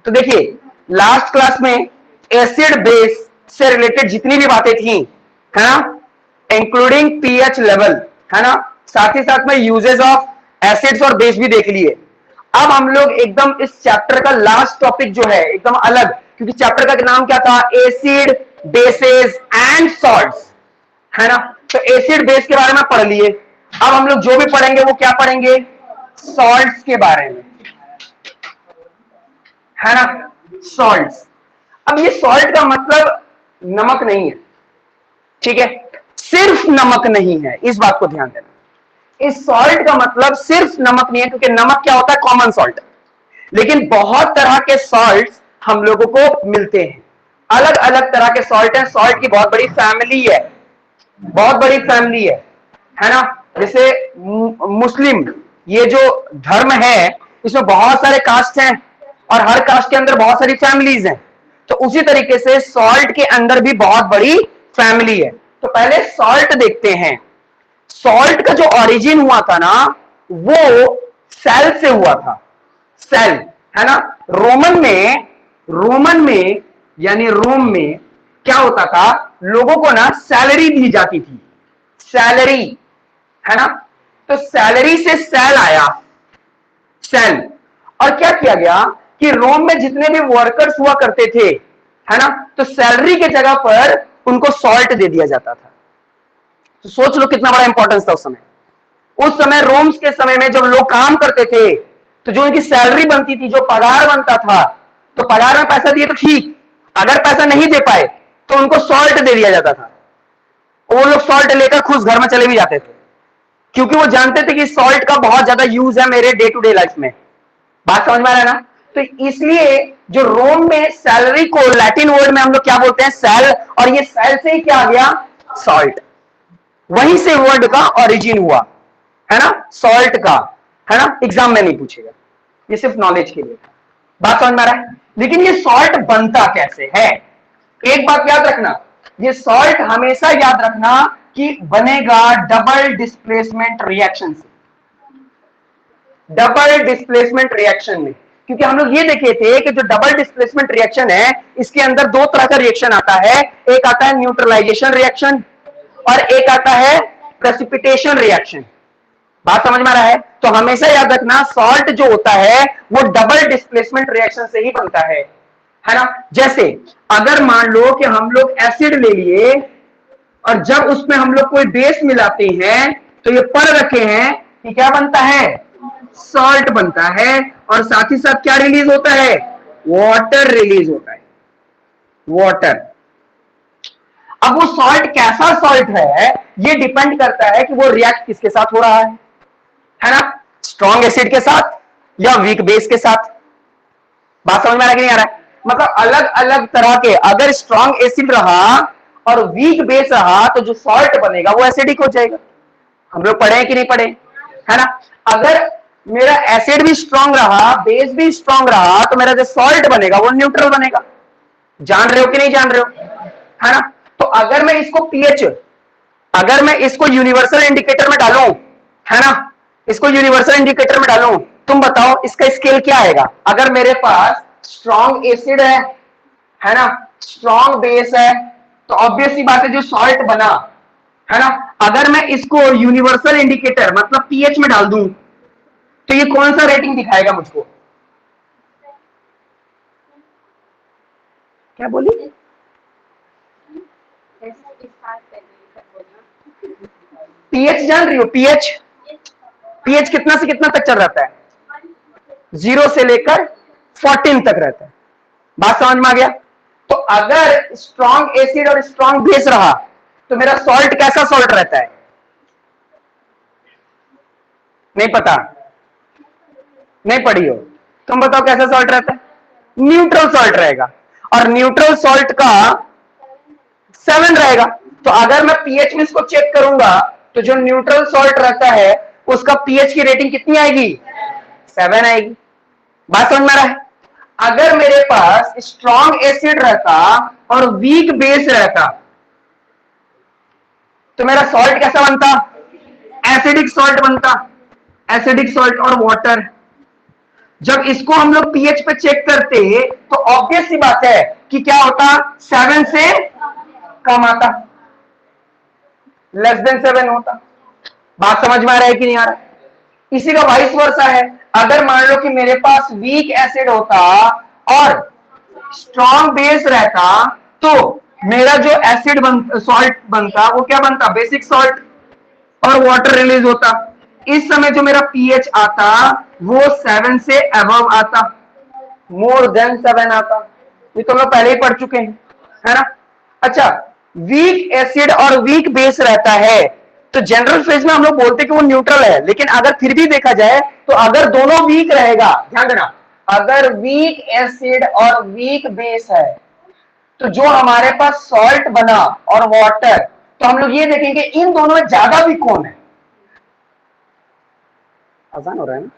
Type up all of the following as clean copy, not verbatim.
तो देखिए last class में एसिड बेस से रिलेटेड जितनी भी बातें थी, है ना, इंक्लूडिंग पीएच लेवल, है ना, साथ ही साथ में यूजेस ऑफ एसिड्स और बेस भी देख लिए। अब हम लोग एकदम इस चैप्टर का लास्ट टॉपिक जो है एकदम अलग, क्योंकि चैप्टर का नाम क्या था, एसिड बेसेस एंड सॉल्ट्स, है ना। तो एसिड बेस के बारे में पढ़ लिए। अब हम लोग जो भी पढ़ेंगे वो क्या पढ़ेंगे, सॉल्ट्स के बारे में, है ना, सॉल्ट्स। अब ये सॉल्ट का मतलब नमक नहीं है, ठीक है, सिर्फ नमक नहीं है, इस बात को ध्यान देना। इस सॉल्ट का मतलब सिर्फ नमक नहीं है, क्योंकि नमक क्या होता है, कॉमन सॉल्ट, लेकिन बहुत तरह के सॉल्ट हम लोगों को मिलते हैं, अलग अलग तरह के सॉल्ट हैं। सॉल्ट की बहुत बड़ी फैमिली है, बहुत बड़ी फैमिली है ना। जैसे मुस्लिम ये जो धर्म है इसमें बहुत सारे कास्ट हैं और हर कास्ट के अंदर बहुत सारी फैमिलीज हैं, तो उसी तरीके से सॉल्ट के अंदर भी बहुत बड़ी फैमिली है। तो पहले सॉल्ट देखते हैं। सॉल्ट का जो ओरिजिन हुआ था ना, वो सेल से हुआ था, सेल, है ना। रोमन में यानी रोम में क्या होता था, लोगों को ना सैलरी दी जाती थी, सैलरी, है ना। तो सैलरी से सेल आया, सेल। और क्या किया गया कि रोम में जितने भी वर्कर्स हुआ करते थे, है ना, तो सैलरी के जगह पर उनको सॉल्ट दे दिया जाता था। तो सोच लो कितना बड़ा इंपॉर्टेंस था उस समय। उस समय रोम्स के समय में जब लोग काम करते थे तो जो उनकी सैलरी बनती थी, जो पगार बनता था, तो पगार में पैसा दिए तो ठीक, अगर पैसा नहीं दे पाए तो उनको सॉल्ट दे दिया जाता था। वो लोग सॉल्ट लेकर खुश घर में चले भी जाते थे, क्योंकि वो जानते थे कि सॉल्ट का बहुत ज्यादा यूज है मेरे डे टू डे लाइफ में। बात समझ में आ रहा है ना। तो इसलिए जो रोम में सैलरी को लैटिन वर्ड में हम लोग क्या बोलते हैं, सेल, और ये सेल से ही क्या आ गया, सॉल्ट। वहीं से वर्ड का ओरिजिन हुआ, है ना, सॉल्ट का, है ना। एग्जाम में नहीं पूछेगा, ये सिर्फ नॉलेज के लिए था। बात समझ में आ रहा है। लेकिन ये सॉल्ट बनता कैसे है, एक बात याद रखना, ये सॉल्ट हमेशा याद रखना कि बनेगा डबल डिस्प्लेसमेंट रिएक्शन से, डबल डिस्प्लेसमेंट रिएक्शन में। क्योंकि हम लोग ये देखे थे कि जो डबल डिस्प्लेसमेंट रिएक्शन है इसके अंदर दो तरह का रिएक्शन आता है, एक आता है न्यूट्रलाइजेशन रिएक्शन और एक आता है प्रेसिपिटेशन रिएक्शन। बात समझ में आ रहा है। तो हमेशा याद रखना सॉल्ट जो होता है वो डबल डिस्प्लेसमेंट रिएक्शन से ही बनता है ना। जैसे अगर मान लो कि हम लोग एसिड ले लिए और जब उसमें हम लोग कोई बेस मिलाते हैं तो ये पढ़ रखे हैं कि क्या बनता है, सॉल्ट बनता है, और साथ ही साथ क्या रिलीज होता है, वाटर रिलीज होता है, वाटर। अब वो सॉल्ट कैसा सॉल्ट है ये डिपेंड करता है कि वो रिएक्ट किसके साथ हो रहा है ना, स्ट्रॉन्ग एसिड के साथ या वीक बेस के साथ। बात समझ में आ रहा है कि नहीं आ रहा है। मतलब अलग अलग तरह के, अगर स्ट्रॉन्ग एसिड रहा और वीक बेस रहा तो जो सॉल्ट बनेगा वो एसिडिक हो जाएगा। हम लोग पढ़े कि नहीं पढ़े, है ना। अगर मेरा एसिड भी स्ट्रॉन्ग रहा, बेस भी स्ट्रॉन्ग रहा, तो मेरा जो सॉल्ट बनेगा वो न्यूट्रल बनेगा। जान रहे हो कि नहीं जान रहे हो, है ना। तो अगर मैं इसको पीएच, अगर मैं इसको यूनिवर्सल इंडिकेटर में डालूं, है ना, इसको यूनिवर्सल इंडिकेटर में डालूं, तुम बताओ इसका स्केल क्या आएगा। अगर मेरे पास स्ट्रॉन्ग एसिड है ना, स्ट्रॉन्ग बेस है, तो ऑब्वियस सी बात है जो सॉल्ट बना, है ना, अगर मैं इसको यूनिवर्सल इंडिकेटर मतलब पीएच में डाल दूं तो ये कौन सा रेटिंग दिखाएगा मुझको, क्या बोली, पीएच जान रही हो, पीएच, पीएच कितना से कितना तक चल रहता है, 0 से लेकर 14 तक रहता है। बात समझ में आ गया। तो अगर स्ट्रॉन्ग एसिड और स्ट्रॉन्ग बेस रहा तो मेरा सॉल्ट कैसा सॉल्ट रहता है, नहीं पता, नहीं पढ़ी हो, तुम बताओ कैसा सॉल्ट रहता है, न्यूट्रल सॉल्ट रहेगा। और न्यूट्रल सॉल्ट का 7 रहेगा। तो अगर मैं पीएच में इसको चेक करूंगा तो जो न्यूट्रल सॉल्ट रहता है उसका पीएच की रेटिंग कितनी आएगी, 7 आएगी। बात समझ में आ रहा है। अगर मेरे पास स्ट्रॉन्ग एसिड रहता और वीक बेस रहता तो मेरा सॉल्ट कैसा बनता, एसिडिक सॉल्ट बनता, एसिडिक सॉल्ट और वाटर। जब इसको हम लोग पीएच पे चेक करते तो ऑब्वियस सी बात है कि क्या होता, 7 से कम आता, लेस देन 7 होता। बात समझ में आ रहा है कि नहीं आ रहा? इसी का वाइस वर्सा है। अगर मान लो कि मेरे पास वीक एसिड होता और स्ट्रॉन्ग बेस रहता तो मेरा जो एसिड सॉल्ट बनता वो क्या बनता, बेसिक सॉल्ट, और वाटर रिलीज होता। इस समय जो मेरा पीएच आता वो 7 से अबव आता, मोर देन 7 आता। ये तो हम लोग पहले ही पढ़ चुके हैं, है ना? अच्छा, वीक एसिड और वीक बेस रहता है तो जनरल फेज में हम लोग बोलते हैं कि वो न्यूट्रल है, लेकिन अगर फिर भी देखा जाए तो अगर दोनों वीक रहेगा, ध्यान देना, अगर वीक एसिड और वीक बेस है तो जो हमारे पास सॉल्ट बना और वाटर, तो हम लोग ये देखेंगे इन दोनों में ज्यादा वीक कौन है। आसान हो रहा है ना?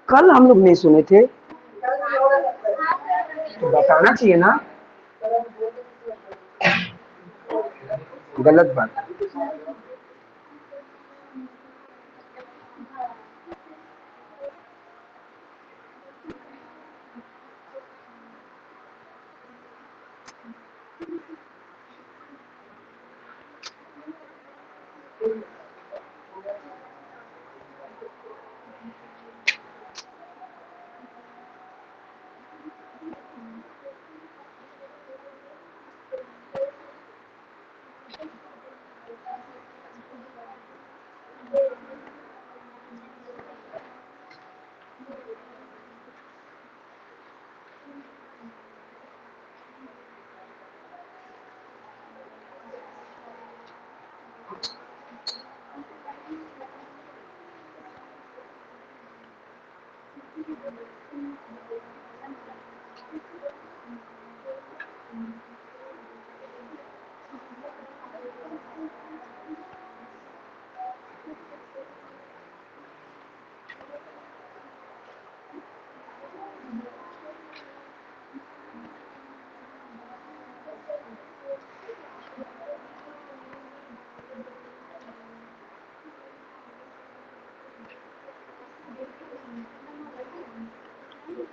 कल हम लोग नहीं सुने थे तो बताना चाहिए ना, गलत बात।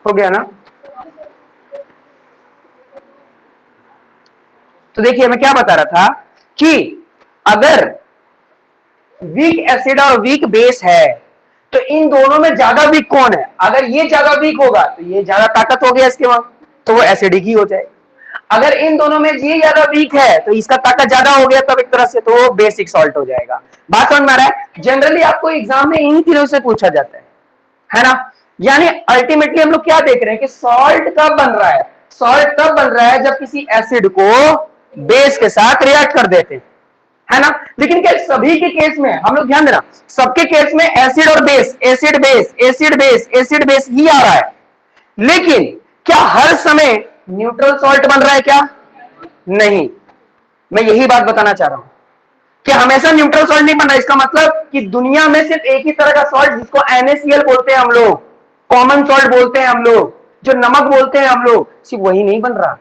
हो गया ना? तो देखिए मैं क्या बता रहा था कि अगर वीक एसिड और वीक बेस है तो इन दोनों में ज्यादा वीक कौन है? अगर ये ज्यादा वीक होगा तो ये ज्यादा ताकत हो गया इसके वहां, तो वो एसिडिक ही हो जाए। अगर इन दोनों में ये ज्यादा वीक है तो इसका ताकत ज्यादा हो गया तब एक तरह से तो वो बेसिक सॉल्ट हो जाएगा। बात समझ में आ रहा है? जनरली आपको एग्जाम में इन्हीं तीनों से पूछा जाता है ना? यानी अल्टीमेटली हम लोग क्या देख रहे हैं कि सॉल्ट कब बन रहा है? सॉल्ट तब बन रहा है जब किसी एसिड को बेस के साथ रिएक्ट कर देते हैं, है ना? लेकिन क्या सभी के केस में, हम लोग ध्यान देना, सबके केस में एसिड और base, acid base, acid base, acid base ही आ रहा है, लेकिन क्या हर समय न्यूट्रल सॉल्ट बन रहा है क्या? नहीं। मैं यही बात बताना चाह रहा हूं कि हमेशा न्यूट्रल सॉल्ट नहीं बन रहा। इसका मतलब कि दुनिया में सिर्फ एक ही तरह का सॉल्ट जिसको NaCl बोलते हैं हम लोग, कॉमन सॉल्ट बोलते हैं हम लोग, जो नमक बोलते हैं हम लोग, सिर्फ वही नहीं बन रहा।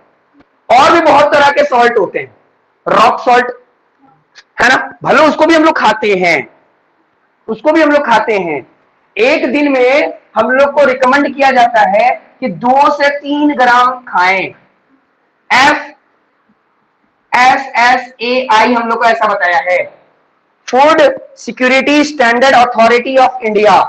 और भी बहुत तरह के सॉल्ट होते हैं, रॉक सॉल्ट, है ना? भले उसको भी हम लोग खाते हैं, उसको भी हम लोग खाते हैं। एक दिन में हम लोग को रिकमेंड किया जाता है कि 2 से 3 ग्राम खाएं। FSSAI हम लोग को ऐसा बताया है, food security standard authority of India.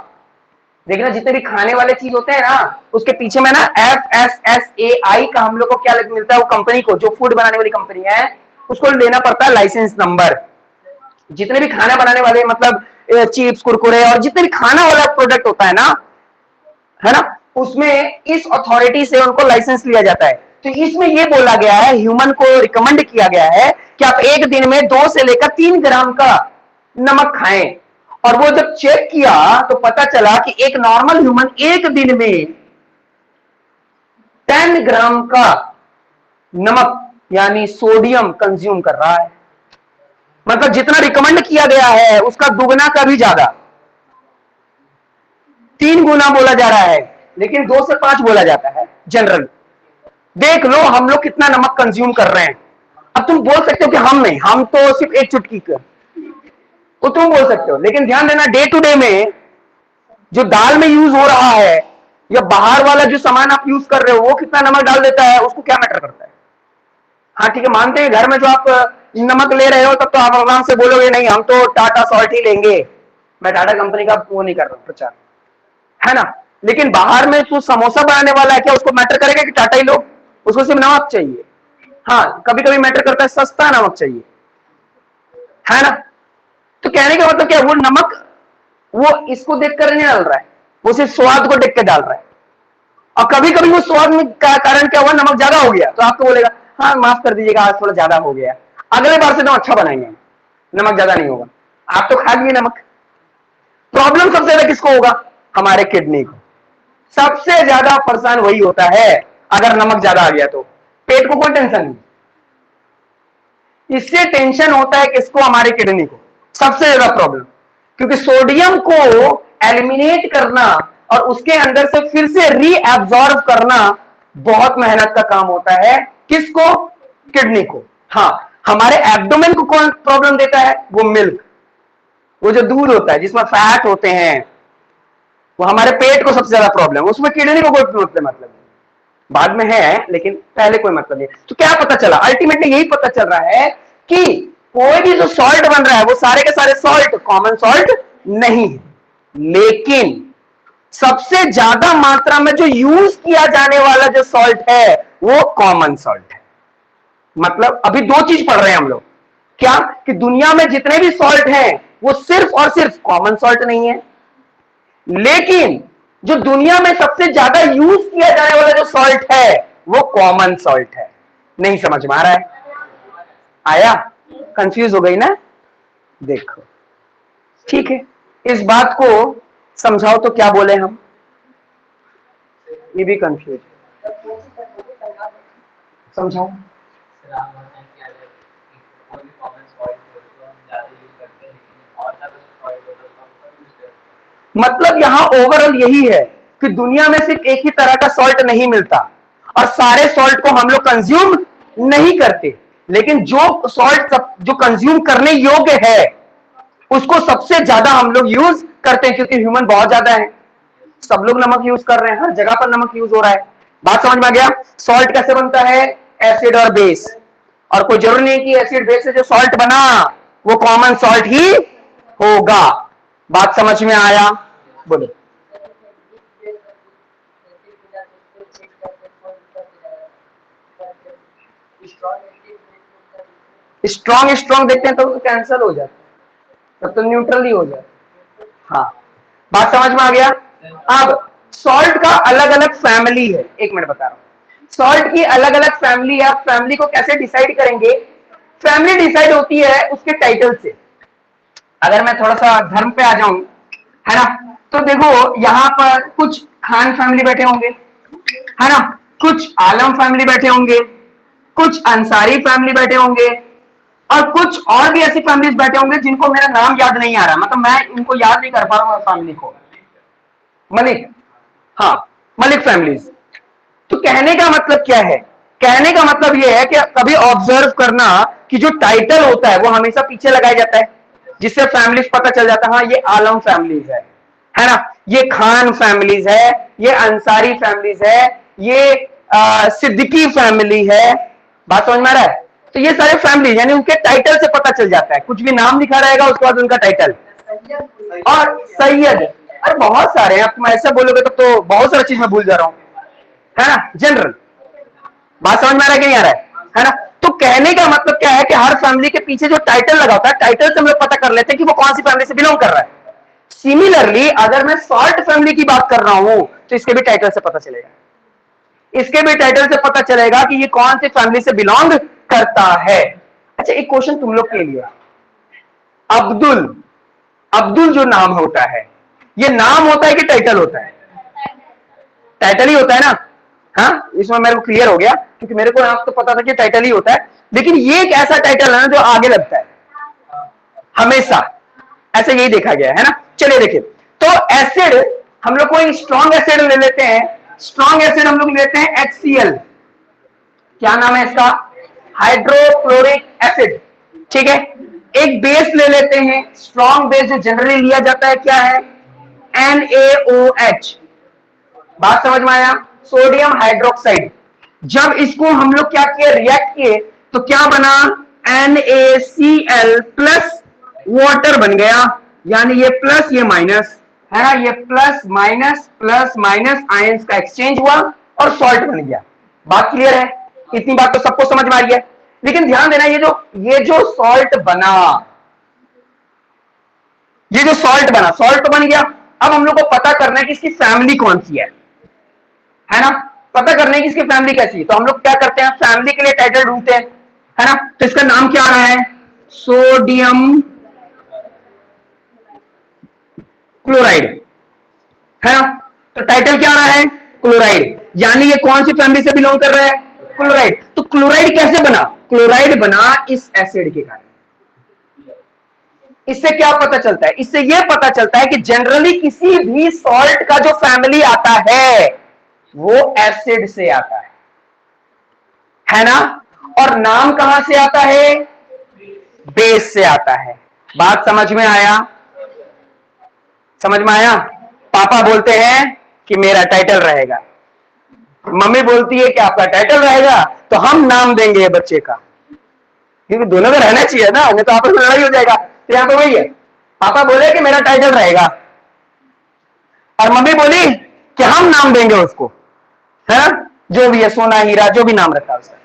देखना जितने भी खाने वाले चीज होते हैं ना उसके पीछे में ना FSSAI का हम लोग को क्या मिलता है, वो कंपनी को, जो फूड बनाने वाली कंपनी है उसको लेना पड़ता है लाइसेंस नंबर। जितने भी खाना बनाने वाले मतलब चिप्स, कुरकुरे और जितने भी खाना वाला प्रोडक्ट होता है ना, उसमें इस अथॉरिटी से उनको लाइसेंस लिया जाता है। तो इसमें यह बोला गया है, ह्यूमन को रिकमेंड किया गया है कि आप एक दिन में 2 से लेकर 3 ग्राम का नमक खाएं। और वो जब चेक किया तो पता चला कि एक नॉर्मल ह्यूमन एक दिन में 10 ग्राम का नमक यानी सोडियम कंज्यूम कर रहा है। मतलब जितना रिकमेंड किया गया है उसका दुगना का भी ज्यादा, 3 गुना बोला जा रहा है, लेकिन 2 से 5 बोला जाता है जनरल। देख लो हम लोग कितना नमक कंज्यूम कर रहे हैं। अब तुम बोल सकते हो कि हम नहीं, हम तो सिर्फ एक चुटकी का, वो तुम बोल सकते हो, लेकिन ध्यान देना डे टू डे में जो दाल में यूज हो रहा है या बाहर वाला जो सामान आप यूज कर रहे हो वो कितना नमक डाल देता है, उसको क्या मैटर करता है। हाँ ठीक है, मानते हैं घर में जो आप नमक ले रहे हो तब तो आप आराम से बोलोगे नहीं हम तो टाटा सॉल्ट ही लेंगे, मैं टाटा कंपनी का वो नहीं कर रहा प्रचार, है ना। लेकिन बाहर में जो समोसा बनाने वाला है क्या उसको मैटर करेगा कि टाटा ही लो, उसको सिर्फ नमक चाहिए। हाँ कभी कभी मैटर करता है सस्ता नमक चाहिए, है ना। तो कहने का मतलब क्या, वो नमक वो इसको देखकर नहीं डाल रहा है, वो सिर्फ स्वाद को देख के डाल रहा है। और कभी कभी वो स्वाद में कारण क्या हुआ, नमक ज्यादा हो गया तो आपको बोलेगा हाँ माफ कर दीजिएगा आज थोड़ा ज्यादा हो गया, अगले बार से तो अच्छा बनाएंगे, नमक ज्यादा नहीं होगा। आप तो खा लिए नमक। प्रॉब्लम सबसे ज्यादा किसको होगा, हमारे किडनी को। सबसे ज्यादा परेशान वही होता है अगर नमक ज्यादा आ गया तो। पेट को कोई टेंशन नहीं, इससे टेंशन होता है किसको, हमारे किडनी को सबसे ज्यादा प्रॉब्लम। क्योंकि सोडियम को एलिमिनेट करना और उसके अंदर से फिर से रीएब्जॉर्ब करना बहुत मेहनत का काम होता है। किसको, किडनी को। हाँ हमारे एब्डोमेन को कौन प्रॉब्लम देता है, वो मिल्क, वो जो दूध होता है जिसमें फैट होते हैं, वो हमारे पेट को सबसे ज्यादा प्रॉब्लम, उसमें किडनी को कोई मतलब नहीं, बाद में है लेकिन पहले कोई मतलब नहीं। तो क्या पता चला, अल्टीमेटली यही पता चल रहा है कि कोई भी जो सॉल्ट बन रहा है वो सारे के सारे सॉल्ट कॉमन सॉल्ट नहीं है, लेकिन सबसे ज्यादा मात्रा में जो यूज किया जाने वाला जो सॉल्ट है वो कॉमन सॉल्ट है। मतलब अभी दो चीज पढ़ रहे हैं हम लोग, क्या कि दुनिया में जितने भी सॉल्ट हैं वो सिर्फ और सिर्फ कॉमन सॉल्ट नहीं है, लेकिन जो दुनिया में सबसे ज्यादा यूज किया जाने वाला जो सॉल्ट है वो कॉमन सॉल्ट है। नहीं समझ में आ रहा है, आया, कंफ्यूज हो गई ना। देखो ठीक है, इस बात को समझाओ तो क्या बोले हम, ये भी कंफ्यूज, समझाओ। मतलब यहां ओवरऑल यही है कि दुनिया में सिर्फ एक ही तरह का सॉल्ट नहीं मिलता और सारे सॉल्ट को हम लोग कंज्यूम नहीं करते, लेकिन जो सॉल्ट जो कंज्यूम करने योग्य है उसको सबसे ज्यादा हम लोग यूज करते हैं, क्योंकि ह्यूमन बहुत ज्यादा है, सब लोग नमक यूज कर रहे हैं, हर जगह पर नमक यूज हो रहा है। बात समझ में आ गया। सॉल्ट कैसे बनता है, एसिड और बेस, और कोई जरूरी नहीं कि एसिड बेस से जो सॉल्ट बना वो कॉमन सॉल्ट ही होगा। बात समझ में आया, बोलो। स्ट्रॉन्ग स्ट्रॉन्ग देखते हैं तो कैंसिल हो जाता है, तब तो न्यूट्रल ही हो जाता है। हाँ बात समझ में आ गया। अब सॉल्ट का अलग अलग फैमिली है, एक मिनट बता रहा हूं, सॉल्ट की अलग अलग फैमिली है। आप फैमिली को कैसे डिसाइड करेंगे, फैमिली डिसाइड होती है उसके टाइटल से। अगर मैं थोड़ा सा धर्म पे आ जाऊं, है ना, तो देखो यहां पर कुछ खान फैमिली बैठे होंगे, है ना, कुछ आलम फैमिली बैठे होंगे, कुछ अंसारी फैमिली बैठे होंगे, और कुछ और भी ऐसी फैमिलीज बैठे होंगे जिनको मेरा नाम याद नहीं आ रहा, मतलब मैं इनको याद नहीं कर पा रहा हूँ फैमिली को। मलिक, हाँ मलिक फैमिलीज। तो कहने का मतलब क्या है, कहने का मतलब यह है कि कभी ऑब्जर्व करना कि जो टाइटल होता है वो हमेशा पीछे लगाया जाता है, जिससे फैमिलीज पता चल जाता है हाँ ये आलम फैमिलीज है ना, ये खान फैमिलीज है, ये अंसारी फैमिलीज है, ये सिद्दीकी फैमिली है। बात समझ में आ रहा है। तो ये सारे फैमिली यानी उनके टाइटल से पता चल जाता है, कुछ भी नाम लिखा रहेगा उसके बाद उनका टाइटल। और सैयद, अरे बहुत सारे हैं, अब तुम ऐसा बोलोगे तो बहुत सारी चीज मैं भूल जा रहा हूं, है ना, जनरल। बात समझ में आ रहा है कि नहीं आ रहा है ना। तो कहने का मतलब क्या है कि हर फैमिली के पीछे जो टाइटल लगा होता है, टाइटल से हम लोग पता कर लेते हैं कि वो कौन सी फैमिली से बिलोंग कर रहा है। सिमिलरली अगर मैं सॉल्ट फैमिली की बात कर रहा हूं तो इसके भी टाइटल से पता चलेगा, इसके भी टाइटल से पता चलेगा कि ये कौन सी फैमिली से बिलोंग करता है। अच्छा एक क्वेश्चन तुम लोग के लिए, अब्दुल, अब्दुल जो नाम होता है ये नाम होता है कि टाइटल होता है, टाइटल ही होता है ना, हाँ, इसमें मेरे को क्लियर हो गया, क्योंकि मेरे को यहाँ तो पता था कि टाइटल ही होता है, लेकिन ये एक ऐसा टाइटल है ना जो आगे लगता है हमेशा, ऐसे यही देखा गया है ना। चलिए देखिए, तो एसिड हम लोग कोई स्ट्रॉन्ग एसिड ले लेते हैं, स्ट्रॉन्ग एसिड हम लोग लेते हैं HCl, क्या नाम है इसका, हाइड्रोक्लोरिक एसिड, ठीक है। एक बेस ले लेते हैं, स्ट्रॉन्ग बेस जो जनरली लिया जाता है क्या है, NaOH, बात समझ में आया, सोडियम हाइड्रोक्साइड। जब इसको हम लोग क्या किए, रिएक्ट किए, तो क्या बना, NaCl प्लस वाटर बन गया, यानी ये प्लस ये माइनस है ना, ये प्लस माइनस आयंस का एक्सचेंज हुआ और सॉल्ट बन गया। बात क्लियर है, इतनी बात तो सबको समझ में आ रही है। लेकिन ध्यान देना, ये जो सॉल्ट बना, ये जो सॉल्ट बना, सॉल्ट तो बन गया, अब हम लोग को पता करना है कि इसकी फैमिली कौन सी है ना, पता करने की इसकी फैमिली कैसी है। तो हम लोग क्या करते हैं, फैमिली के लिए टाइटल ढूंढते हैं, है ना। तो इसका नाम क्या आ रहा है, सोडियम क्लोराइड, है ना। तो टाइटल क्या आ रहा है, क्लोराइड, यानी ये कौन सी फैमिली से बिलोंग कर रहा है, क्लोराइड। तो क्लोराइड कैसे बना, क्लोराइड बना इस एसिड के कारण। इससे क्या पता चलता है, इससे यह पता चलता है कि जनरली किसी भी सॉल्ट का जो फैमिली आता है वो एसिड से आता है ना। और नाम कहां से आता है, बेस से आता है। बात समझ में आया, समझ में आया। पापा बोलते हैं कि मेरा टाइटल रहेगा, मम्मी बोलती है कि आपका टाइटल रहेगा, तो हम नाम देंगे बच्चे का, क्योंकि दोनों का रहना चाहिए ना, नहीं तो आपस में लड़ाई हो जाएगा। तो यहां पर वही है, पापा बोले कि मेरा टाइटल रहेगा और मम्मी बोली कि हम नाम देंगे उसको, है ना, जो भी है, सोना हीरा जो भी नाम रखा उसका,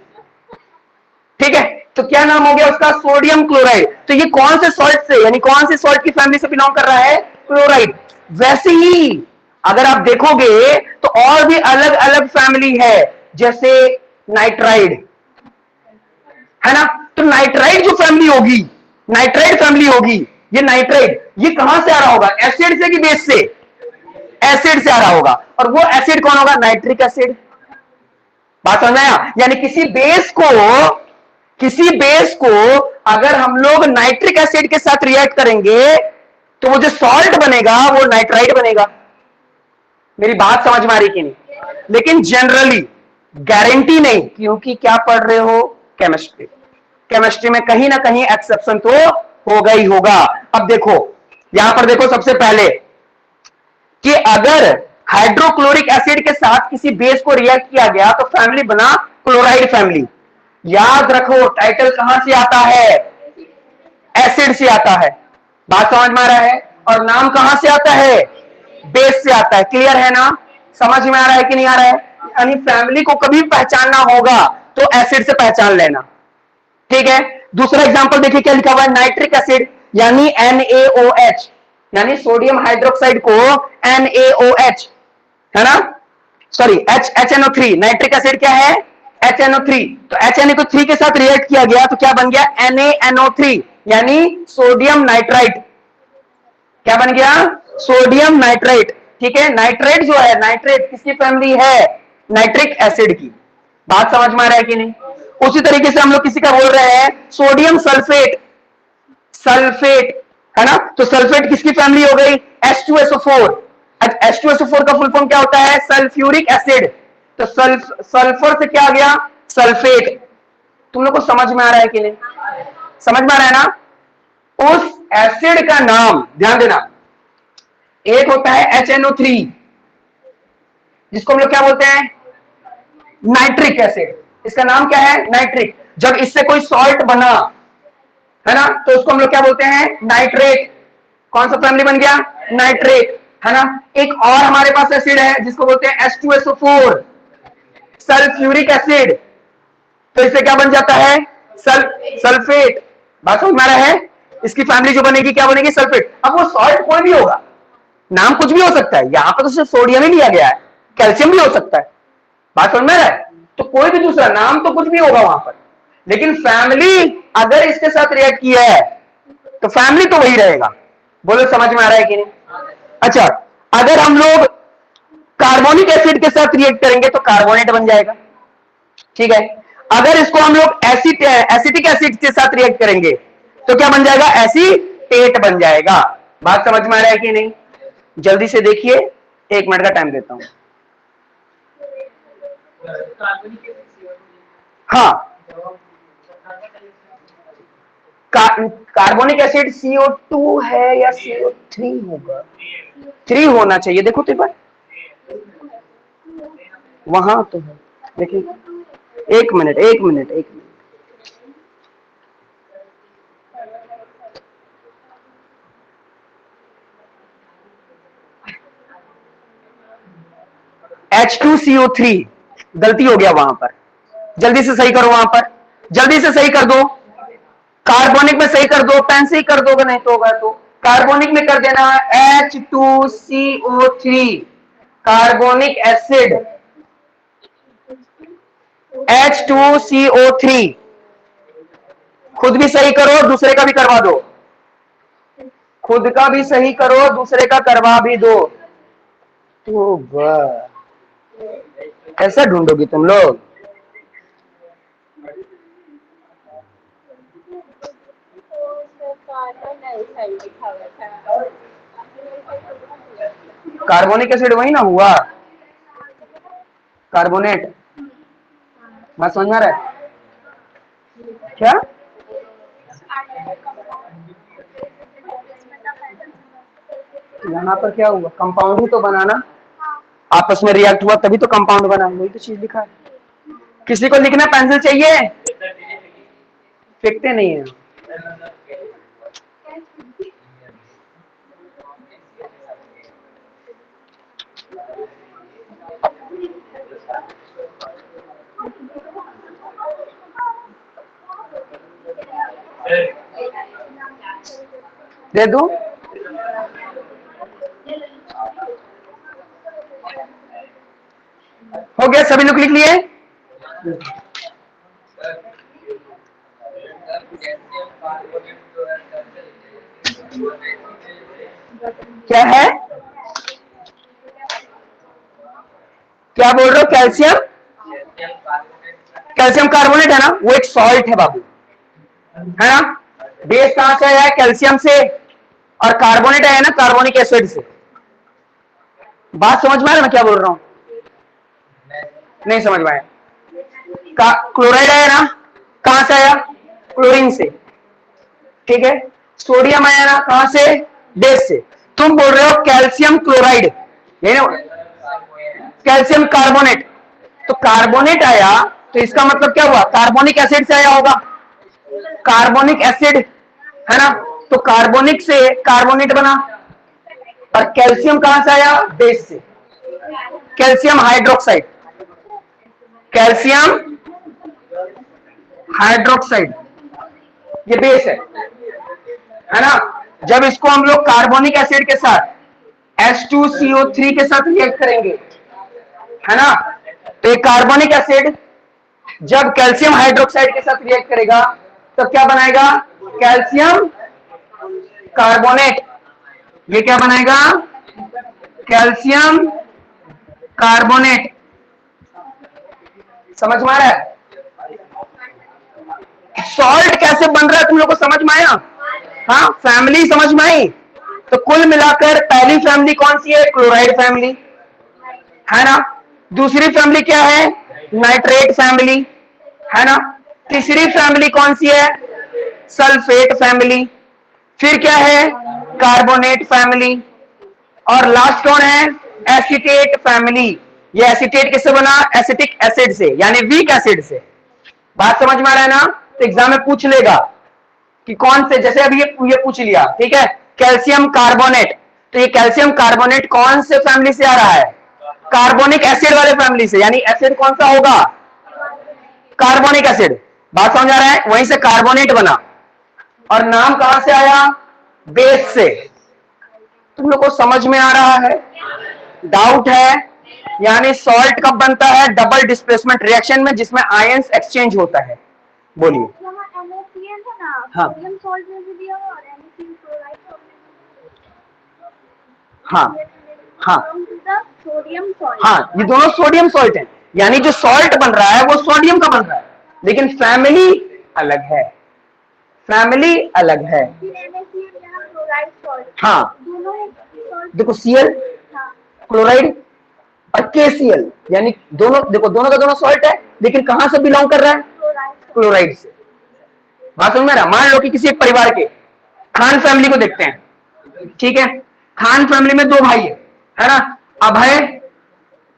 ठीक है। तो क्या नाम हो गया उसका, सोडियम क्लोराइड। तो ये कौन से सॉल्ट से, यानी कौन से सॉल्ट की फैमिली से बिलोंग कर रहा है, क्लोराइड। वैसे ही अगर आप देखोगे तो और भी अलग अलग फैमिली है, जैसे नाइट्राइड, है ना। तो नाइट्राइड जो फैमिली होगी, नाइट्राइड फैमिली होगी, ये नाइट्राइड ये कहां से आ रहा होगा, एसिड से कि बेस से, एसिड से आ रहा होगा। और वो एसिड कौन होगा, नाइट्रिक एसिड। बात समझ आया, यानी किसी बेस को अगर हम लोग नाइट्रिक एसिड के साथ रिएक्ट करेंगे तो वो जो सॉल्ट बनेगा वो नाइट्राइड बनेगा। मेरी बात समझ में आ रही कि नहीं। लेकिन जनरली गारंटी नहीं, क्योंकि क्या पढ़ रहे हो, केमिस्ट्री, केमिस्ट्री में कहीं ना कहीं एक्सेप्शन तो होगा ही होगा। अब देखो यहां पर देखो, सबसे पहले कि अगर हाइड्रोक्लोरिक एसिड के साथ किसी बेस को रिएक्ट किया गया तो फैमिली बना क्लोराइड फैमिली। याद रखो टाइटल कहां से आता है, एसिड से आता है। बात समझ में आ रहा है। और नाम कहां से आता है, बेस से आता है। क्लियर है ना, समझ में आ रहा है कि नहीं आ रहा है। यानी फैमिली को कभी पहचानना होगा तो एसिड से पहचान लेना, ठीक है। दूसरा एग्जांपल देखिए क्या लिखा हुआ है, नाइट्रिक एसिड यानी NaOH, यानी सोडियम हाइड्रोक्साइड को NaOH, है ना, सॉरी HNO3, नाइट्रिक एसिड क्या है, HNO3। तो HNO3 के साथ रिएक्ट किया गया तो क्या बन गया, NaNO3, यानी सोडियम नाइट्राइट। क्या बन गया, सोडियम नाइट्राइट, ठीक है। नाइट्रेट जो है, नाइट्रेट किसकी फैमिली है, नाइट्रिक एसिड की। बात समझ में आ रहा है कि नहीं। उसी तरीके से हम लोग किसी का बोल रहे हैं सोडियम सल्फेट, सल्फेट, है ना। तो सल्फेट किसकी फैमिली हो गई, H2SO4। H2SO4 का फुल फॉर्म क्या होता है, सल्फ्यूरिक एसिड। तो सल्फर से क्या आ गया, सल्फेट। तुम लोग को समझ में आ रहा है कि नहीं, समझ में आ रहा है ना। उस एसिड का नाम ध्यान देना, एक होता है HNO3 जिसको हम लोग क्या बोलते हैं, नाइट्रिक एसिड। इसका नाम क्या है, नाइट्रिक। जब इससे कोई सॉल्ट बना, है ना, तो उसको हम लोग क्या बोलते हैं, नाइट्रेट। कौन सा फैमिली बन गया, नाइट्रेट, है ना। एक और हमारे पास एसिड है जिसको बोलते हैं H2SO4, सल्फ्यूरिक एसिड। तो इससे क्या बन जाता है, सल्फेट। बात समझ में आ रहा है। इसकी फैमिली जो बनेगी क्या बनेगी, सल्फेट। अब वो सॉल्ट कोई भी होगा, नाम कुछ भी हो सकता है, यहां पर तो सिर्फ सोडियम ही लिया गया है, कैल्शियम भी हो सकता है। बात समझ में आ रहा है। तो कोई भी दूसरा नाम तो कुछ भी होगा वहां पर, लेकिन फैमिली अगर इसके साथ रिएक्ट किया है तो फैमिली तो वही रहेगा। बोलो समझ में आ रहा है कि नहीं। अच्छा, अगर हम लोग कार्बोनिक एसिड के साथ रिएक्ट करेंगे तो कार्बोनेट बन जाएगा, ठीक है। अगर इसको हम लोग एसिटिक एसिड के साथ रिएक्ट करेंगे तो क्या बन जाएगा, एसीटेट बन जाएगा। बात समझ में आ रहा है कि नहीं? जल्दी से देखिए, 1 मिनट का टाइम देता हूं। हाँ, कार्बोनिक एसिड CO2 है या CO3 होगा? 3 होना चाहिए, देखो तो एक बार, वहां तो है, देखिए। 1 मिनट 1 मिनट H2CO3, गलती हो गया वहां पर, जल्दी से सही करो, वहां पर जल्दी से सही कर दो। कार्बोनिक में सही कर दो, पेन से ही कर दोगे, नहीं तो होगा तो कार्बोनिक में कर देना H2CO3, कार्बोनिक एसिड H2CO3। खुद भी सही करो, दूसरे का भी करवा दो, खुद का भी सही करो, दूसरे का करवा भी दो। तो कैसा ढूंढोगी तुम लोग? कार्बोनिक एसिड वही ना हुआ, कार्बोनेट। बात समझ में आ रहा है क्या? यहाँ पर क्या हुआ, कंपाउंड ही तो बनाना, आपस में रिएक्ट हुआ तभी तो कंपाउंड बना, वही तो चीज लिखा है। किसी को लिखना पेंसिल चाहिए? फेंकते नहीं है। दे दूं? हो गया, सभी लोग लिख लिए? क्या है, क्या बोल रहे हो? कैल्शियम, कैल्शियम कार्बोनेट है ना, वो एक सॉल्ट है बाबू, है ना। बेस कहां से आया है? कैल्शियम से, और कार्बोनेट आया ना कार्बोनिक एसिड से। बात समझ में आ रहा है मैं क्या बोल रहा हूं? नहीं समझ में आया? क्लोराइड आया ना, कहां से आया? क्लोरीन से, ठीक है। सोडियम आया ना, कहां से? बेस से। तुम बोल रहे हो कैल्शियम क्लोराइड, यही ना, कैल्शियम कार्बोनेट। तो कार्बोनेट आया तो इसका मतलब क्या हुआ, कार्बोनिक एसिड से आया होगा, कार्बोनिक एसिड, है ना। तो कार्बोनिक से कार्बोनेट बना, और कैल्शियम कहां से आया? बेस से, कैल्शियम हाइड्रोक्साइड, कैल्शियम हाइड्रोक्साइड, ये बेस है ना। जब इसको हम लोग कार्बोनिक एसिड के साथ H2CO3 के साथ रिएक्ट करेंगे, है ना, तो ये कार्बोनिक एसिड जब कैल्शियम हाइड्रोक्साइड के साथ रिएक्ट करेगा तो क्या बनाएगा? Calcium carbonate. ये क्या बनाएगा? Calcium carbonate. समझ में आ रहा है? सॉल्ट कैसे बन रहा है तुम लोग को समझ में आया? हाँ, फैमिली समझ में आई? तो कुल मिलाकर पहली फैमिली कौन सी है? क्लोराइड फैमिली, है ना। दूसरी फैमिली क्या है? नाइट्रेट फैमिली, है ना। तीसरी फैमिली कौन सी है? Sulphate family. फिर क्या है? Carbonate family. और लास्ट कौन है? Acetate family. ये एसिटेट किससे बना? एसिटिक एसिड से, यानी वीक एसिड से। बात समझ में आ रहा है ना? तो एग्जाम में पूछ लेगा कि कौन से, जैसे अभी ये पूछ लिया, ठीक है, कैल्शियम कार्बोनेट, तो ये कैल्शियम कार्बोनेट कौन से फैमिली से आ रहा है? कार्बोनिक एसिड वाले फैमिली से, यानी एसिड कौन सा होगा? Carbonic acid. बात समझ आ रहा है? वहीं से कार्बोनेट बना, और नाम कहां से आया? बेस से। तुम लोग को समझ में आ रहा है? डाउट है? यानी सॉल्ट कब बनता है? डबल डिस्प्लेसमेंट रिएक्शन में, जिसमें आयंस एक्सचेंज होता है। बोलिए। हाँ हाँ हाँ सोडियम सॉल्ट। हाँ, ये दोनों सोडियम सॉल्ट है, यानी जो सॉल्ट बन रहा है वो सोडियम का बन रहा है, लेकिन फैमिली अलग है, फैमिली अलग है। Chloride salt. हाँ, दोनों salt। देखो Cl हाँ। क्लोराइड और KCl, यानी दोनों, देखो दोनों का दोनों सॉल्ट है, लेकिन कहां से बिलोंग कर रहा है? क्लोराइड से। बात समझ में आ रहा? मान लो कि किसी एक परिवार के खान फैमिली को देखते हैं, ठीक है, खान फैमिली में दो भाई है ना, अभय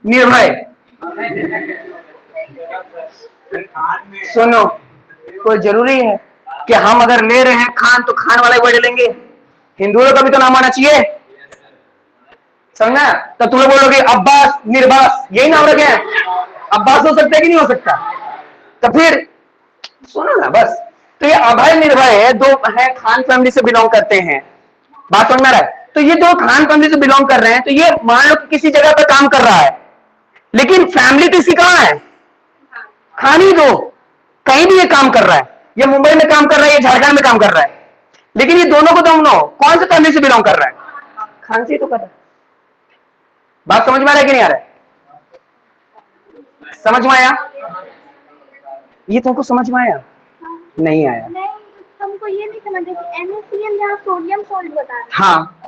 निर्भय। सुनो, कोई जरूरी है कि हम अगर ले रहे हैं खान तो खान वाला वर्ड लेंगे? हिंदुओं का भी तो नाम आना चाहिए, समझना? तो तुम लोग बोलोगे अब्बास निर्बास, यही नाम रखे हैं, अब्बास हो सकता है कि नहीं हो सकता? तो फिर सुनो ना बस, तो ये अभय निर्भय है, दो है खान फैमिली से बिलोंग करते हैं, बात समझ में आ रहा है? तो ये दो खान फैमिली से बिलोंग कर रहे हैं, तो ये मान लो किसी जगह पर काम कर रहा है, लेकिन फैमिली तो इसकी कहां है? खान ही दो, कहीं भी ये काम कर रहा है, ये मुंबई में काम कर रहा है, ये झारखंड में काम कर रहा है, लेकिन ये दोनों को दोनों कौन से फैमिली से बिलोंग कर रहा है? खान से ही तो कर रहा है। बात समझ में आ रहा है कि नहीं आ रहा है? समझ में आया? ये तुमको समझ में आया? नहीं आया? नहीं, हमको ये नहीं समझ कि NaCl यहाँ सोडियम सॉल्ट बता रहा है। हाँ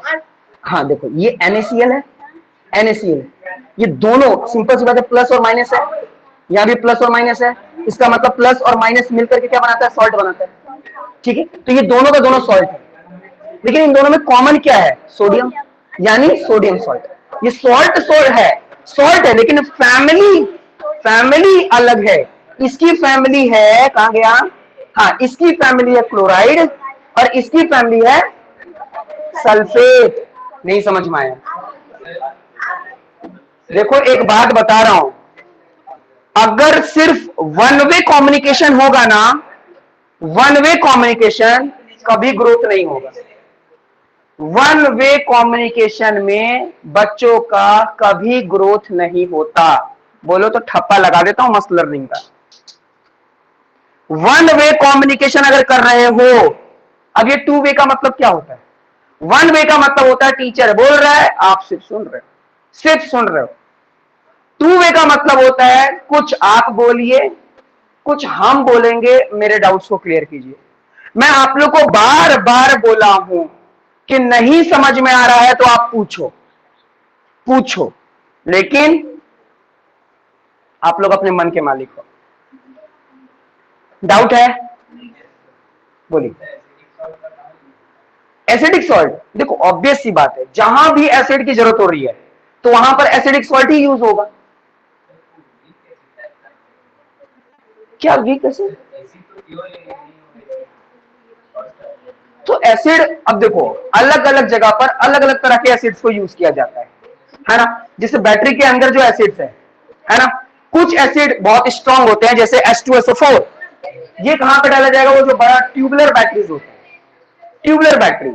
हाँ, देखो ये NaCl है, NaCl, ये दोनों सिंपल सी बात है, प्लस और माइनस है, यहाँ भी प्लस और माइनस है, इसका मतलब प्लस और माइनस मिलकर के क्या बनाता है? सॉल्ट बनाता है, ठीक है? तो ये दोनों का दोनों सॉल्ट है, लेकिन इन दोनों में कॉमन क्या है? सोडियम, यानी सोडियम सॉल्ट। ये सॉल्ट है, सॉल्ट है, लेकिन फैमिली, फैमिली अलग है। इसकी फैमिली है, कहां गया? हाँ, इसकी फैमिली है क्लोराइड और इसकी फैमिली है सल्फेट। नहीं समझ में आया? देखो एक बात बता रहा हूं, अगर सिर्फ वन वे कम्युनिकेशन होगा ना, वन वे कम्युनिकेशन कभी ग्रोथ नहीं होगा। वन वे कम्युनिकेशन में बच्चों का कभी ग्रोथ नहीं होता। बोलो तो ठप्पा लगा देता हूं मस्त लर्निंग का। वन वे कम्युनिकेशन अगर कर रहे हो, अब ये टू वे का मतलब क्या होता है? वन वे का मतलब होता है टीचर बोल रहा है, आप सिर्फ सुन रहे हो, सिर्फ सुन रहे हो। टू वे का मतलब होता है कुछ आप बोलिए, कुछ हम बोलेंगे, मेरे डाउट्स को क्लियर कीजिए। मैं आप लोग को बार बार बोला हूं कि नहीं समझ में आ रहा है तो आप पूछो, पूछो, लेकिन आप लोग अपने मन के मालिक हो। डाउट है? बोलिए। एसिडिक सॉल्ट, देखो ऑब्वियस सी बात है, जहां भी एसिड की जरूरत हो रही है तो वहां पर एसिडिक सॉल्ट ही यूज होगा। क्या वीक एसिड? तो एसिड, अब देखो अलग अलग जगह पर अलग अलग तरह के एसिड्स को यूज किया जाता है ना? जैसे बैटरी के अंदर जो एसिड्स है ना, कुछ एसिड बहुत स्ट्रांग होते हैं, जैसे H2SO4, ये कहां पे डाला जाएगा? वो जो बड़ा ट्यूबुलर बैटरीज होते हैं, ट्यूबुलर बैटरीज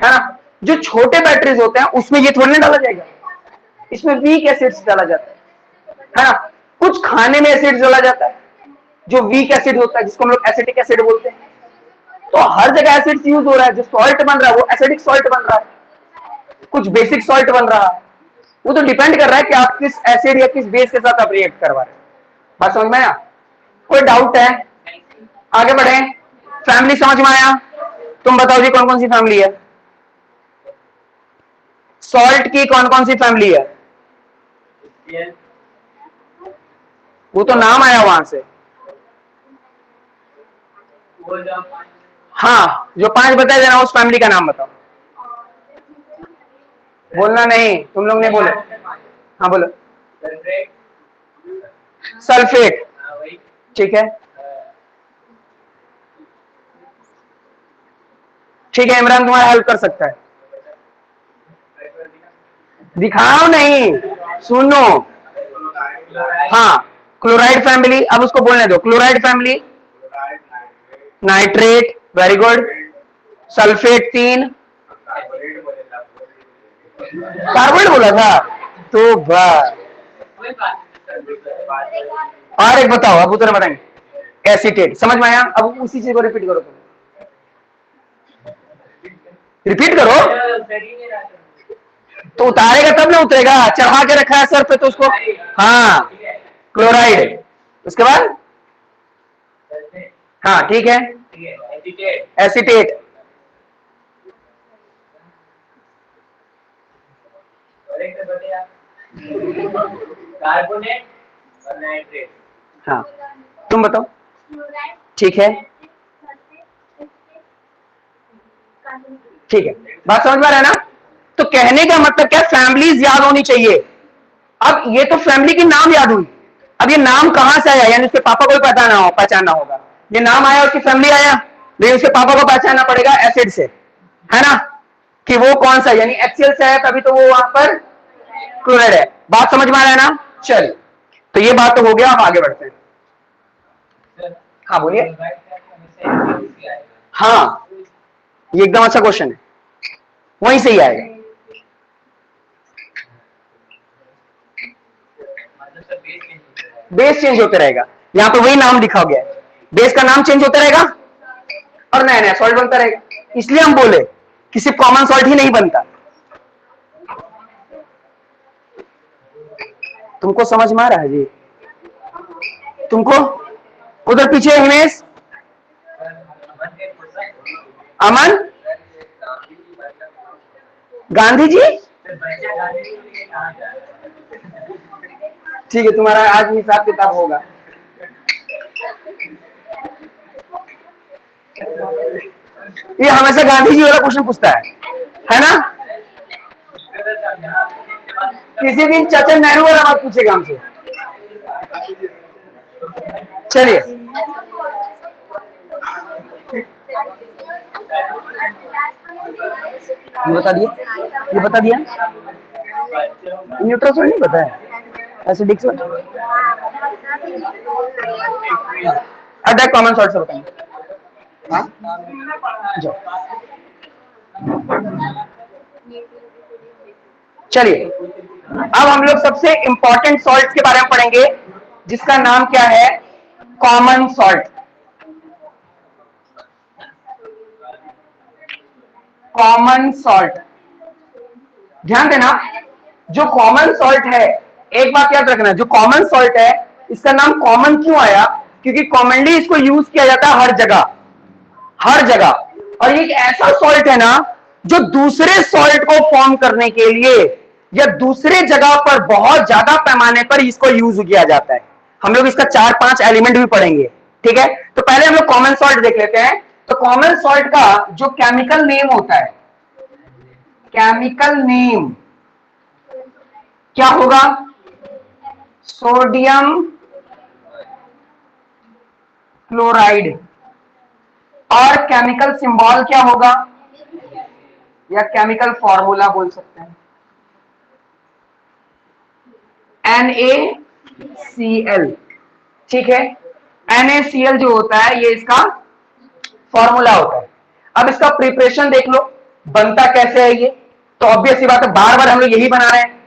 है ना, जो छोटे बैटरीज होते हैं उसमें ये थोड़ी ना डाला जाएगा, इसमें वीक एसिड्स डाला जाता है ना? कुछ खाने में एसिड डाला जाता है जो वीक एसिड होता है, जिसको हम लोग एसिटिक एसिड बोलते हैं। तो हर जगह एसिड यूज हो रहा है, जो सॉल्ट बन रहा है वो एसिडिक सॉल्ट बन रहा है, कुछ बेसिक सॉल्ट बन रहा है। वो तो डिपेंड कर रहा है कि आप किस एसिड या किस बेस के साथ आप रिएक्ट करवा रहे हैं। बात समझ में आया? कोई डाउट है? आगे बढ़े। फैमिली समझ में आया? तुम बताओ जी कौन कौन सी फैमिली है? सॉल्ट की कौन कौन सी फैमिली है? वो तो नाम आया वहां से। हाँ, जो 5 बताए देना, उस फैमिली का नाम बताओ। बोलना नहीं, तुम लोग नहीं बोले। हाँ बोलो। सल्फेट, ठीक है, ठीक है, इमरान तुम्हारा हेल्प कर सकता है। दिखाओ नहीं, सुनो। हाँ, क्लोराइड फैमिली, अब उसको बोलने दो। Chloride family, nitrate, very good. Sulphate 3, carbonate बोला था तो बस। और एक बताओ, अब उतना बताएंगे। एसीटेट, समझ में आया? अब उसी चीज को रिपीट करो, तुम रिपीट करो। तो उतारेगा तब ना उतरेगा, चढ़ा के रखा है सर पे तो उसको, हाँ क्लोराइड। उसके बाद हाँ ठीक है, एसीटेट, कार्बोनेट और नाइट्रेट। हाँ तुम बताओ। क्लोराइड, ठीक है, ठीक है, बात समझ में आ रहा है ना। तो कहने का मतलब क्या, फैमिलीज याद होनी चाहिए। अब ये तो फैमिली की नाम याद हुई, अब ये नाम कहां से आया, यानी उसके पापा को भी पहचानना होगा। ये नाम आया उसकी फैमिली आया, लेकिन उसके पापा को पहचानना पड़ेगा एसिड से, है ना, कि वो कौन सा, यानी HCl से है तभी तो वो वहां पर क्लोराइड है। बात समझ में आ रहा है ना। चलिए, तो ये बात तो हो गया, अब आगे बढ़ते हैं। हाँ बोलिए। हाँ ये एकदम अच्छा क्वेश्चन है, वहीं से ही आएगा। बेस चेंज होते रहेगा, यहाँ पे वही नाम लिखा गया है, बेस का नाम चेंज होता रहेगा और नया नया सॉल्ट बनता रहेगा। इसलिए हम बोले कि सिर्फ कॉमन सॉल्ट ही नहीं बनता। तुमको समझ में आ रहा है जी? तुमको उधर पीछे हिमेश, अमन, गांधी जी, ठीक है, तुम्हारा आज हिसाब किताब होगा। ये हमेशा गांधी जी वाला क्वेश्चन पूछता है ना। किसी दिन चाचा नेहरू वाला बात पूछेगा हमसे। चलिए, ये बता दिया, ये बता दिया, न्यूट्रल नहीं पता है, एसिडिक सोल्ट, अड्डा कॉमन सॉल्ट से बताएंगे। हाँ जाओ, चलिए अब हम लोग सबसे इंपॉर्टेंट सॉल्ट के बारे में पढ़ेंगे, जिसका नाम क्या है, कॉमन सॉल्ट। कॉमन सॉल्ट, ध्यान देना, जो कॉमन सॉल्ट है, एक बात याद रखना, जो कॉमन सॉल्ट है इसका नाम कॉमन क्यों आया, क्योंकि कॉमनली इसको यूज किया जाता है हर जगह, हर जगह। और ये एक ऐसा सॉल्ट है ना जो दूसरे सॉल्ट को फॉर्म करने के लिए या दूसरे जगह पर बहुत ज्यादा पैमाने पर इसको यूज किया जाता है। हम लोग इसका 4-5 एलिमेंट भी पढ़ेंगे, ठीक है। तो पहले हम लोग कॉमन सॉल्ट देख लेते हैं। तो कॉमन सॉल्ट का जो केमिकल नेम होता है, केमिकल नेम क्या होगा, सोडियम क्लोराइड, और केमिकल सिंबल क्या होगा, या केमिकल फॉर्मूला बोल सकते हैं, NaCl, ठीक है। NaCl जो होता है ये इसका फॉर्मूला होता है। अब इसका प्रिपरेशन देख लो, बनता कैसे है ये, तो ऑब्वियस सी बात है, बार बार हम लोग यही बना रहे हैं,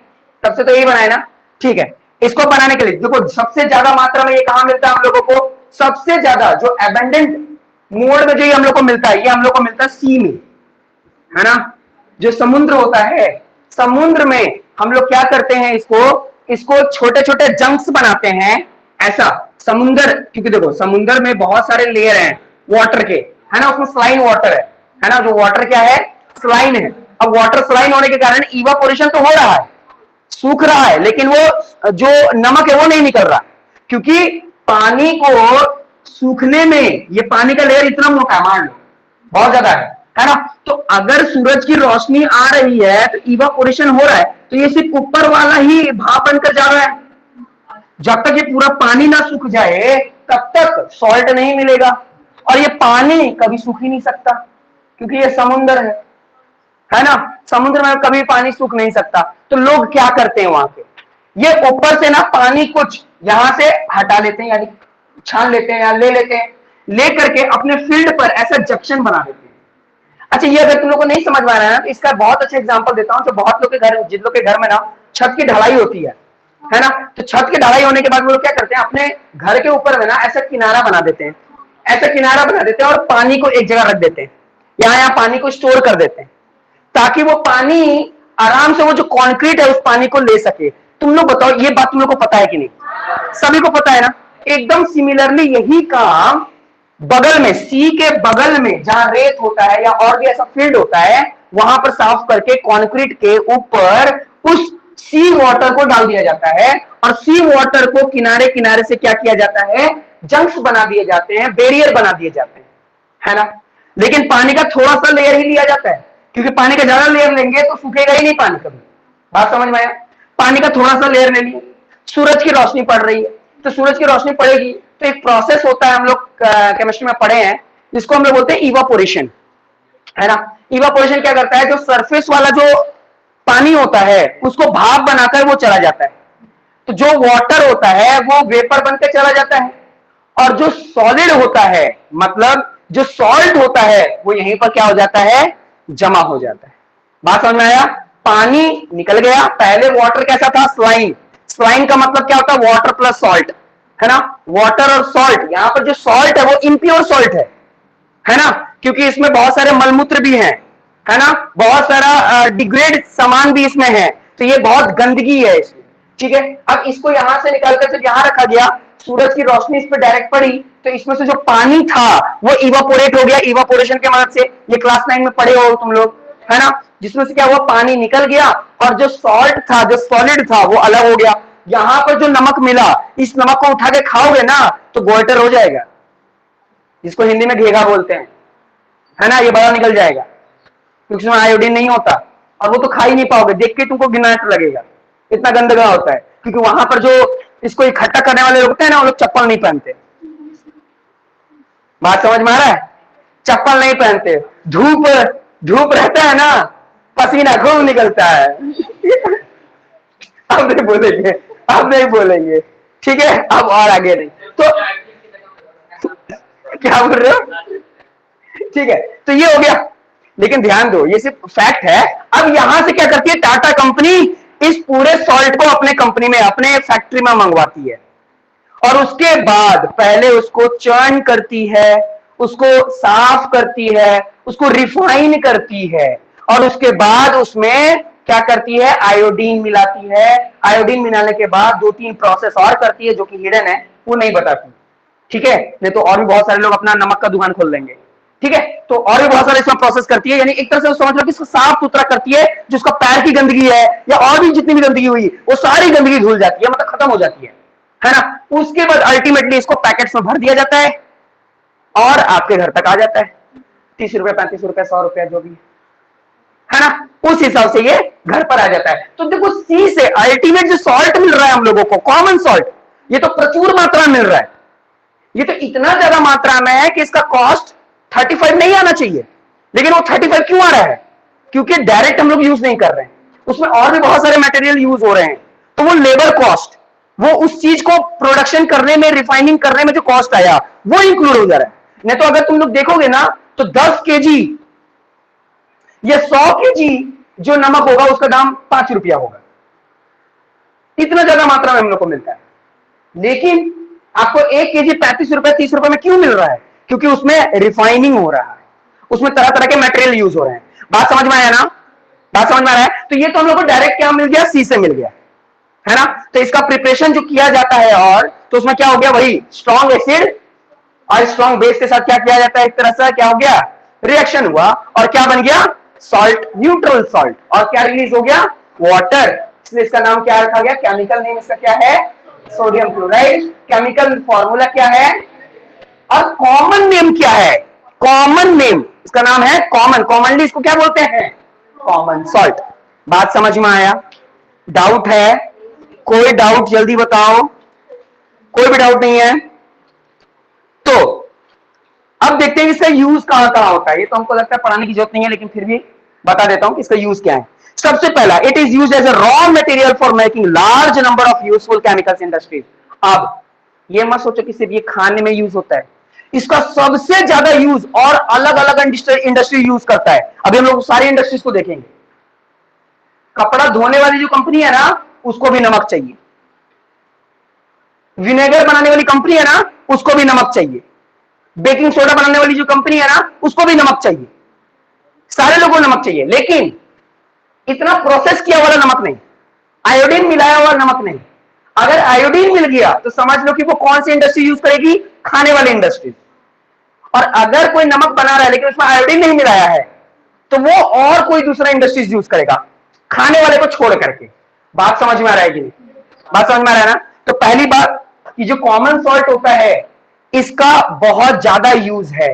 तब से तो यही बनाए ना, ठीक है। इसको बनाने के लिए देखो, सबसे ज्यादा मात्रा में ये कहां मिलता है हम लोगों को, सबसे ज्यादा जो एबंडेंट मोड में जो ये हम लोग को मिलता है, ये हम लोग को मिलता है सी में, है ना। जो समुद्र होता है, समुद्र में हम लोग क्या करते हैं, इसको छोटे छोटे जंक्स बनाते हैं, ऐसा समुद्र, क्योंकि देखो समुद्र में बहुत सारे लेयर हैं वाटर के, है ना, उसमें स्लाइन वाटर है ना, जो वाटर क्या है, स्लाइन है। अब वाटर स्लाइन होने के कारण इवापोरेशन तो हो रहा है, सूख रहा है, लेकिन वो जो नमक है वो नहीं निकल रहा, क्योंकि पानी को सूखने में ये पानी का लेयर इतना मोटा है, मान लो बहुत ज्यादा है ना। तो अगर सूरज की रोशनी आ रही है तो इवापोरेशन हो रहा है, तो ये सिर्फ ऊपर वाला ही भाप बनकर जा रहा है, जब तक ये पूरा पानी ना सूख जाए तब तक सॉल्ट नहीं मिलेगा। और ये पानी कभी सूख ही नहीं सकता, क्योंकि ये समुद्र है ना, समुद्र में कभी पानी सूख नहीं सकता। तो लोग क्या करते हैं वहां पे, ये ऊपर से ना पानी कुछ यहां से हटा लेते हैं, यानी छान लेते हैं या ले लेते हैं, ले करके अपने फील्ड पर ऐसा जंक्शन बना देते हैं। अच्छा, ये अगर तुम लोग को नहीं समझ में आ रहा है ना, तो इसका बहुत अच्छा एग्जांपल देता हूं। जो बहुत लोग के घर, जिन लोग के घर में ना छत की ढलाई होती है ना, तो छत की ढलाई होने के बाद वो लोग क्या करते हैं, अपने घर के ऊपर में ना ऐसा किनारा बना देते हैं, ऐसा किनारा बना देते हैं और पानी को एक जगह रख देते हैं, यहाँ पानी को स्टोर कर देते हैं, ताकि वो पानी आराम से वो जो कंक्रीट है उस पानी को ले सके। तुम लोग बताओ, ये बात तुम लोग को पता है कि नहीं? सभी को पता है ना? एकदम सिमिलरली यही काम बगल में, सी के बगल में जहां रेत होता है या और भी ऐसा फील्ड होता है, वहां पर साफ करके कंक्रीट के ऊपर उस सी वाटर को डाल दिया जाता है और सी वाटर को किनारे किनारे से क्या किया जाता है, जंक्स बना दिए जाते हैं, बैरियर बना दिए जाते हैं, है ना? लेकिन पानी का थोड़ा सा लेयर ही लिया जाता है, क्योंकि पानी का ज्यादा लेयर लेंगे तो सूखेगा ही नहीं पानी कभी। बात समझ में आया? पानी का थोड़ा सा लेयर ले लिया। सूरज की रोशनी पड़ रही है तो सूरज की रोशनी पड़ेगी तो एक प्रोसेस होता है, हम लोग केमिस्ट्री में पढ़े हैं, जिसको हम लोग बोलते हैं इवापोरेशन, है ना? इवापोरेशन क्या करता है, जो सरफेस वाला जो पानी होता है उसको भाप बनाकर वो चला जाता है, तो जो वाटर होता है वो वेपर बनकर चला जाता है, और जो सॉलिड होता है, मतलब जो सॉल्ट होता है, वो यहीं पर क्या हो जाता है, जमा हो जाता है। बात समझ में आया? पानी निकल गया, पहले वाटर कैसा था, स्लाइन। स्लाइन का मतलब क्या होता है, वाटर प्लस सॉल्ट, है ना? वाटर और सॉल्ट, यहां पर जो सॉल्ट है वो इम्प्योर सॉल्ट है ना? क्योंकि इसमें बहुत सारे मलमूत्र भी हैं, है ना? बहुत सारा डिग्रेड सामान भी इसमें है, तो ये बहुत गंदगी है इसमें, ठीक है? अब इसको यहां से निकालकर जब यहां रखा गया, सूरज की रोशनी इस पर डायरेक्ट पड़ी, तो इसमें से जो पानी था वो इवापोरेट हो गया, इवापोरेशन की मदद से। ये क्लास 9 में पढ़े हो तुम लोग, है ना? जिसमें से क्या हुआ, पानी निकल गया और जो सॉल्ट था, जो सॉलिड था, वो अलग हो गया। यहां पर जो नमक मिला, इस नमक को उठा के खाओगे ना तो गोइटर हो जाएगा, जिसको हिंदी में घेगा बोलते हैं, है ना? ये बड़ा निकल जाएगा, क्योंकि उसमें आयोडीन नहीं होता, और वो तो खा ही नहीं पाओगे, देख के तुमको गिनाट लगेगा, इतना गंदगा होता है। क्योंकि वहां पर जो इसको इकट्ठा करने वाले होते हैं ना, वो लोग चप्पल नहीं पहनते। बात समझ में आ रहा है? चप्पल नहीं पहनते, धूप धूप रहता है ना, पसीना खूब निकलता है। अब नहीं बोलेंगे, अब नहीं बोलेंगे, ठीक है? अब और आगे नहीं तो क्या बोल रहे हो? ठीक है, तो ये हो गया। लेकिन ध्यान दो, ये सिर्फ फैक्ट है। अब यहां से क्या करती है टाटा कंपनी, इस पूरे सॉल्ट को अपने कंपनी में, अपने फैक्ट्री में मंगवाती है, और उसके बाद पहले उसको चर्न करती है, उसको साफ करती है, उसको रिफाइन करती है, और उसके बाद उसमें क्या करती है, आयोडीन मिलाती है। आयोडीन मिलाने के बाद 2-3 प्रोसेस और करती है, जो कि हिडन है, वो नहीं बताती, ठीक है? नहीं तो और भी बहुत सारे लोग अपना नमक का दुकान खोल देंगे, ठीक है? तो और भी बहुत सारे इसमें प्रोसेस करती है, यानी एक तरह से समझ लो कि इसको साफ सुथरा करती है, जो उसका पैर की गंदगी है या और भी जितनी भी गंदगी हुई, वो सारी गंदगी धुल जाती है, मतलब खत्म हो जाती है ना? उसके बाद अल्टीमेटली इसको पैकेट्स में भर दिया जाता है और आपके घर तक आ जाता है, 30 रुपए, 35 रुपए, 100 रुपया, जो भी है ना, उस हिसाब से ये घर पर आ जाता है। तो देखो, सी से अल्टीमेट जो सॉल्ट मिल रहा है हम लोगों को, कॉमन सॉल्ट, ये तो प्रचुर मात्रा में मिल रहा है। ये तो इतना ज्यादा मात्रा में है कि इसका कॉस्ट 35 नहीं आना चाहिए, लेकिन वो 35 क्यों आ रहा है? क्योंकि डायरेक्ट हम लोग यूज नहीं कर रहे हैं, उसमें और भी बहुत सारे मटेरियल यूज हो रहे हैं, तो वो लेबर कॉस्ट, वो उस चीज को प्रोडक्शन करने में, रिफाइनिंग करने में जो कॉस्ट आया, वो इंक्लूड हो जा रहा है। नहीं तो अगर तुम लोग देखोगे ना, तो 10 केजी या 100 केजी जो नमक होगा उसका दाम 5 रुपया होगा, इतना ज्यादा मात्रा में हम लोग को मिलता है। लेकिन आपको 1 केजी 35 रुपए, 30 रुपए में क्यों मिल रहा है? क्योंकि उसमें रिफाइनिंग हो रहा है, उसमें तरह तरह के मटेरियल यूज हो रहे हैं। बात समझ में आया ना? बात समझ में आ रहा है? तो ये तो हम लोग को डायरेक्ट क्या मिल गया, सी से मिल गया, है ना? तो इसका प्रिपरेशन जो किया जाता है, और तो उसमें क्या हो गया, वही स्ट्रॉन्ग एसिड और स्ट्रॉन्ग बेस के साथ क्या किया जाता है, एक तरह से क्या हो गया, रिएक्शन हुआ, और क्या बन गया, सॉल्ट, न्यूट्रल सॉल्ट, और क्या रिलीज हो गया, वाटर। इसलिए इसका नाम क्या रखा गया, केमिकल नेम इसका क्या है, सोडियम क्लोराइड। केमिकल फॉर्मूला क्या है, और कॉमन नेम क्या है, कॉमन नेम इसका नाम है कॉमन, कॉमनली इसको क्या बोलते हैं, कॉमन सॉल्ट। बात समझ में आया? डाउट है? कोई डाउट जल्दी बताओ, कोई भी डाउट नहीं है? तो अब देखते हैं इसका यूज कहां कहां होता है। ये तो हमको लगता है पढ़ाने की जरूरत नहीं है, लेकिन फिर भी बता देता हूं कि इसका यूज क्या है। सबसे पहला, it is used as a raw material for making large number of useful chemicals industries. अब ये मत सोचो कि सिर्फ ये खाने में यूज होता है, इसका सबसे ज्यादा यूज और अलग अलग इंडस्ट्री यूज करता है। अभी हम लोग सारी इंडस्ट्रीज को देखेंगे। कपड़ा धोने वाली जो कंपनी है ना, उसको भी नमक चाहिए। विनेगर बनाने वाली कंपनी है ना, उसको भी नमक चाहिए। बेकिंग सोडा बनाने वाली जो कंपनी है ना, उसको भी नमक चाहिए। सारे लोगों को नमक चाहिए। लेकिन इतना प्रोसेस किया वाला नमक नहीं, आयोडीन मिलाया हुआ नमक नहीं। अगर आयोडीन मिल गया तो समझ लो कि वो कौन सी इंडस्ट्री यूज करेगी, खाने वाली इंडस्ट्री। और अगर कोई नमक बना रहा है लेकिन उसमें आयोडीन नहीं मिलाया है तो वो और कोई दूसरा इंडस्ट्रीज यूज करेगा, खाने वाले को छोड़ करके। बात समझ में आ रहा है कि नहीं? बात समझ में आ रहा है ना? तो पहली बात कि जो कॉमन सॉल्ट होता है इसका बहुत ज्यादा यूज है।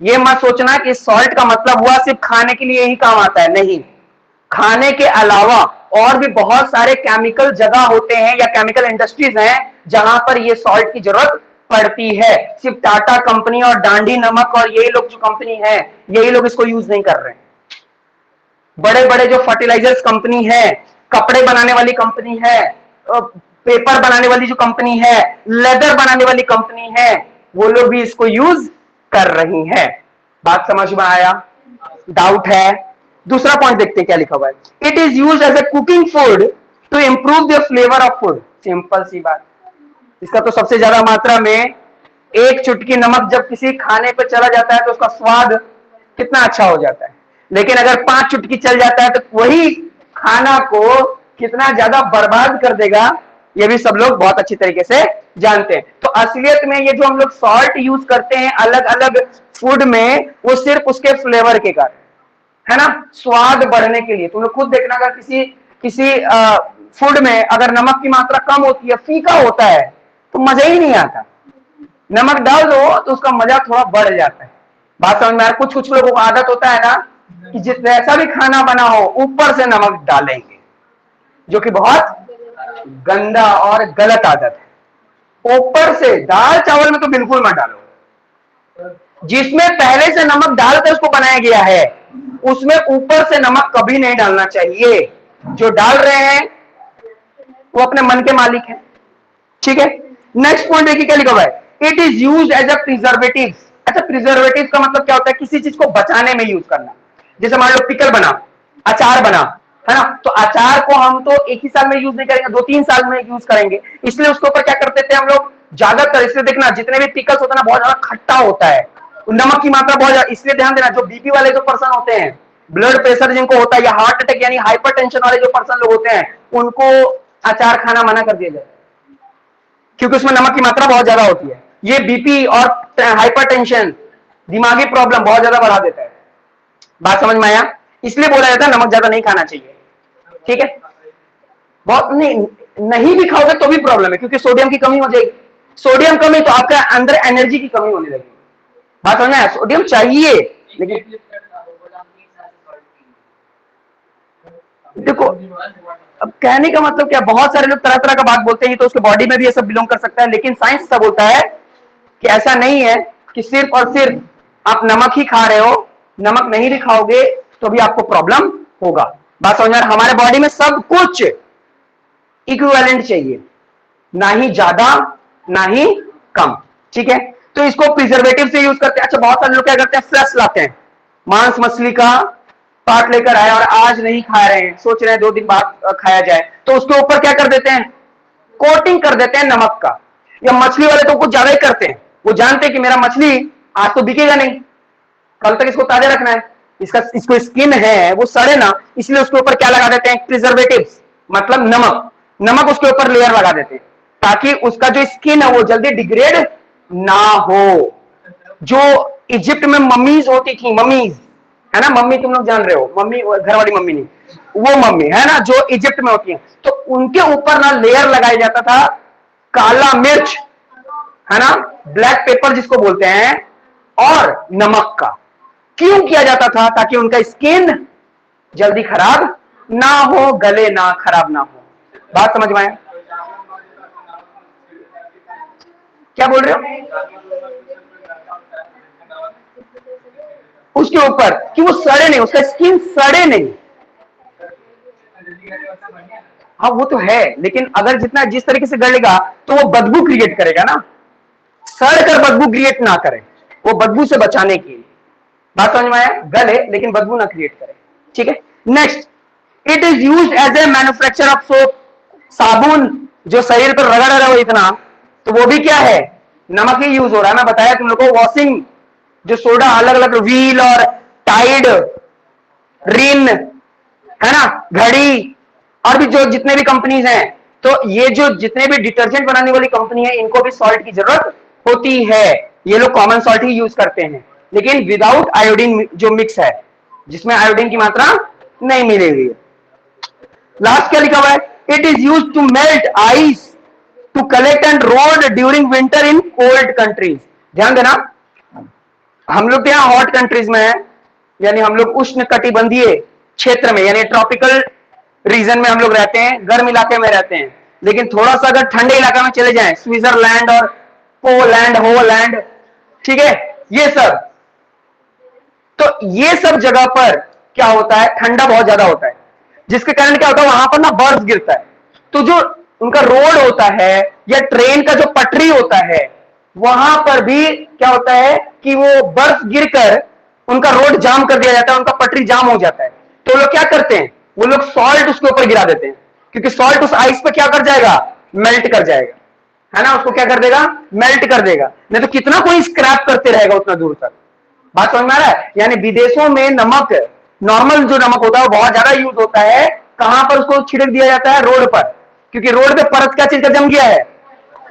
ये मत सोचना कि सॉल्ट का मतलब हुआ सिर्फ खाने के लिए ही काम आता है, नहीं। खाने के अलावा और भी बहुत सारे केमिकल जगह होते हैं या केमिकल इंडस्ट्रीज हैं जहां पर ये सॉल्ट की जरूरत पड़ती है। सिर्फ टाटा कंपनी और डांडी नमक और यही लोग जो कंपनी है यही लोग इसको यूज नहीं कर रहे हैं। बड़े बड़े जो फर्टिलाइजर्स कंपनी है, कपड़े बनाने वाली कंपनी है, पेपर बनाने वाली जो कंपनी है, लेदर बनाने वाली कंपनी है, वो लोग भी इसको यूज कर रही है। बात समझ में आया? डाउट है? दूसरा पॉइंट देखते हैं क्या लिखा हुआ है। It is use as a cooking food to improve the flavour of food. Simple सी बात। इसका तो सबसे ज्यादा मात्रा में एक चुटकी नमक जब किसी खाने पे चला जाता है तो उसका स्वाद कितना अच्छा हो जाता है, लेकिन अगर 5 चुटकी चल जाता है तो वही खाना को कितना ज्यादा बर्बाद कर देगा, ये भी सब लोग बहुत अच्छी तरीके से जानते हैं। तो असलियत में ये जो हम लोग सॉल्ट यूज करते हैं अलग अलग फूड में, वो सिर्फ उसके फ्लेवर के कारण है ना, स्वाद बढ़ने के लिए। तुम लोग खुद देखना, अगर किसी फूड में अगर नमक की मात्रा कम होती है, फीका होता है, तो मजा ही नहीं आता। नमक डाल दो तो उसका मजा थोड़ा बढ़ जाता है। बात समझ में आ रहा? कुछ कुछ लोगों को आदत होता है ना कि जैसा भी खाना बना हो ऊपर से नमक डालेंगे, जो कि बहुत गंदा और गलत आदत है। ऊपर से दाल चावल में तो बिल्कुल मत डालो। जिसमें पहले से नमक डालकर उसको बनाया गया है उसमें ऊपर से नमक कभी नहीं डालना चाहिए। जो डाल रहे हैं वो अपने मन के मालिक हैं, ठीक है। नेक्स्ट पॉइंट देखिए क्या लिखा हुआ है। It is use as a preservative. अच्छा, प्रिजर्वेटिव का मतलब क्या होता है? किसी चीज को बचाने में यूज करना। जैसे मान लो पिकल बना, अचार बना, है ना, तो अचार को हम तो एक ही साल में यूज नहीं करेंगे, 2-3 साल में यूज करेंगे। इसलिए उसके ऊपर क्या करते थे हम लोग ज्यादातर, इसलिए देखना जितने भी पिकल्स होता है ना बहुत ज्यादा खट्टा होता है, नमक की मात्रा बहुत ज्यादा। इसलिए ध्यान देना, जो बीपी वाले जो पर्सन होते हैं, ब्लड प्रेशर जिनको होता है या हार्ट अटैक यानी हाइपरटेंशन वाले जो पर्सन लोग होते हैं, उनको अचार खाना मना कर दिया जाए, क्योंकि उसमें नमक की मात्रा बहुत ज्यादा होती है। ये बीपी और हाइपरटेंशन, दिमागी प्रॉब्लम बहुत ज्यादा बढ़ा देता है। बात समझ में आया? इसलिए बोला जाता है नमक ज्यादा नहीं खाना चाहिए, ठीक है। बहुत नहीं भी खाओगे तो भी प्रॉब्लम है, क्योंकि सोडियम की कमी हो जाएगी। सोडियम कमी तो आपके अंदर एनर्जी की कमी होने लगेगी। बात समझ में आया? सोडियम चाहिए, लेकिन देखो अब कहने का मतलब क्या, बहुत सारे लोग तरह तरह का बात बोलते हैं, तो उसके बॉडी में भी ये सब बिलोंग कर सकता है, लेकिन साइंस सब बोलता है कि ऐसा नहीं है कि सिर्फ और सिर्फ आप नमक ही खा रहे हो, नमक नहीं भी खाओगे तो भी आपको प्रॉब्लम होगा। बात समझ में? हमारे बॉडी में सब कुछ इक्विवेलेंट चाहिए, ना ही ज्यादा ना ही कम, ठीक है। तो इसको प्रिजर्वेटिव से यूज करते हैं। अच्छा, बहुत सारे लोग क्या करते हैं, फ्रेश लाते हैं, मांस मछली का पार्ट लेकर आए और आज नहीं खा रहे हैं, सोच रहे हैं 2 दिन बाद खाया जाए, तो उसके ऊपर क्या कर देते हैं, कोटिंग कर देते हैं नमक का। या मछली वाले तो कुछ ज्यादा ही करते हैं, वो जानते हैं कि मेरा मछली आज तो बिकेगा नहीं, कल तक इसको ताजा रखना है, इसको स्किन है वो सड़े ना, इसलिए उसके ऊपर क्या लगा देते हैं, प्रिजर्वेटिव्स, मतलब नमक उसके ऊपर लेयर लगा देते हैं ताकि उसका जो स्किन है वो जल्दी डिग्रेड ना हो। जो इजिप्ट में मम्मीज होती थी, मम्मीज है ना, मम्मी तुम लोग जान रहे हो, मम्मी घर वाली मम्मी नहीं, वो मम्मी है ना जो इजिप्ट में होती है, तो उनके ऊपर ना लेयर लगाया जाता था काला मिर्च, है ना, ब्लैक पेपर जिसको बोलते हैं, और नमक का। क्यों किया जाता था? ताकि उनका स्किन जल्दी खराब ना हो, गले ना, खराब ना हो। बात समझ में आया? क्या बोल रहे हो? उसके ऊपर कि वो सड़े नहीं, उसका स्किन सड़े नहीं। हाँ वो तो है, लेकिन अगर जिस तरीके से गलेगा तो वो बदबू क्रिएट करेगा ना, सड़ कर बदबू क्रिएट ना करे, वो बदबू से बचाने के लिए। बात समझ में आया? गले लेकिन बदबू ना क्रिएट करे, ठीक है। Next, it is used as a manufacture of soap. साबुन जो शरीर पर रगड़ रहा हो इतना, तो वो भी क्या है, नमक ही यूज हो रहा है। मैं बताया तुम लोग को, वॉशिंग जो सोडा अलग अलग व्हील और टाइड, रिन, है ना, घड़ी, और भी जो जितने भी कंपनीज हैं, तो ये जो जितने भी डिटर्जेंट बनाने वाली कंपनी है, इनको भी सॉल्ट की जरूरत होती है। ये लोग कॉमन सॉल्ट ही यूज करते हैं, लेकिन विदाउट आयोडीन जो मिक्स है, जिसमें आयोडीन की मात्रा नहीं मिली हुई है। लास्ट क्या लिखा हुआ है, it is use to melt ice to collect and road during winter in cold countries. ध्यान देना, हम लोग यहाँ हॉट कंट्रीज में है, यानी हम लोग उष्ण कटिबंधीय क्षेत्र में, यानी ट्रॉपिकल रीजन में हम लोग रहते हैं, गर्म इलाके में रहते हैं। लेकिन थोड़ा सा अगर ठंडे इलाके में चले जाएं, स्विट्जरलैंड और पोलैंड, होलैंड, ठीक है, ये सब, तो ये सब जगह पर क्या होता है, ठंडा बहुत ज्यादा होता है, जिसके कारण क्या होता है, वहां पर ना बर्फ गिरता है। तो जो उनका रोड होता है या ट्रेन का जो पटरी होता है, वहां पर भी क्या होता है कि वो बर्फ गिरकर उनका रोड जाम कर दिया जाता है, उनका पटरी जाम हो जाता है। तो लोग क्या करते हैं, वो लोग सॉल्ट उसके ऊपर गिरा देते हैं, क्योंकि सॉल्ट उस आइस पे क्या कर जाएगा, मेल्ट कर जाएगा, है ना, उसको क्या कर देगा, मेल्ट कर देगा। नहीं तो कितना कोई स्क्रैप करते रहेगा उतना दूर तक। बात समझ में आ रहा है? यानी विदेशों में नमक, नॉर्मल जो नमक होता है वो बहुत ज्यादा यूज होता है, कहां पर उसको छिड़क दिया जाता है, रोड पर, क्योंकि रोड पे परत क्या चीज का जम गया है,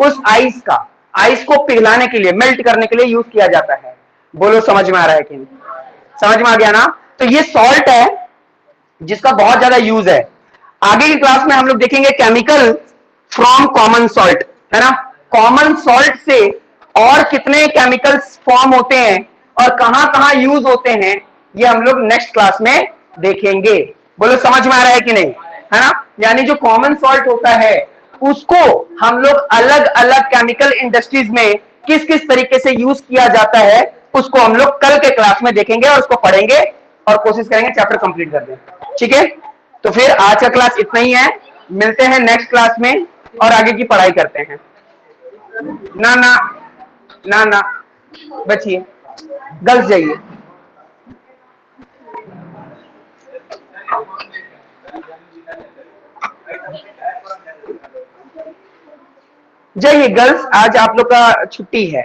उस आइस का, आइस को पिघलाने के लिए, मेल्ट करने के लिए यूज किया जाता है। बोलो समझ में आ रहा है कि नहीं? समझ में आ गया ना? तो ये सॉल्ट है जिसका बहुत ज्यादा यूज है। आगे की क्लास में हम लोग देखेंगे केमिकल फ्रॉम कॉमन सॉल्ट, है ना, कॉमन सॉल्ट से और कितने केमिकल्स फॉर्म होते हैं और कहां कहां यूज होते हैं, ये हम लोग नेक्स्ट क्लास में देखेंगे। बोलो समझ में आ रहा है कि नहीं? है ना, यानी जो कॉमन सॉल्ट होता है उसको हम लोग अलग अलग केमिकल इंडस्ट्रीज में किस किस तरीके से यूज किया जाता है, उसको हम लोग कल के क्लास में देखेंगे और उसको पढ़ेंगे और कोशिश करेंगे चैप्टर कंप्लीट कर दें। ठीक है, तो फिर आज का क्लास इतना ही है, मिलते हैं नेक्स्ट क्लास में और आगे की पढ़ाई करते हैं। ना ना ना ना, बचिए, गर्ल्स जाइए। जाइए गर्ल्स, आज आप लोग का छुट्टी है।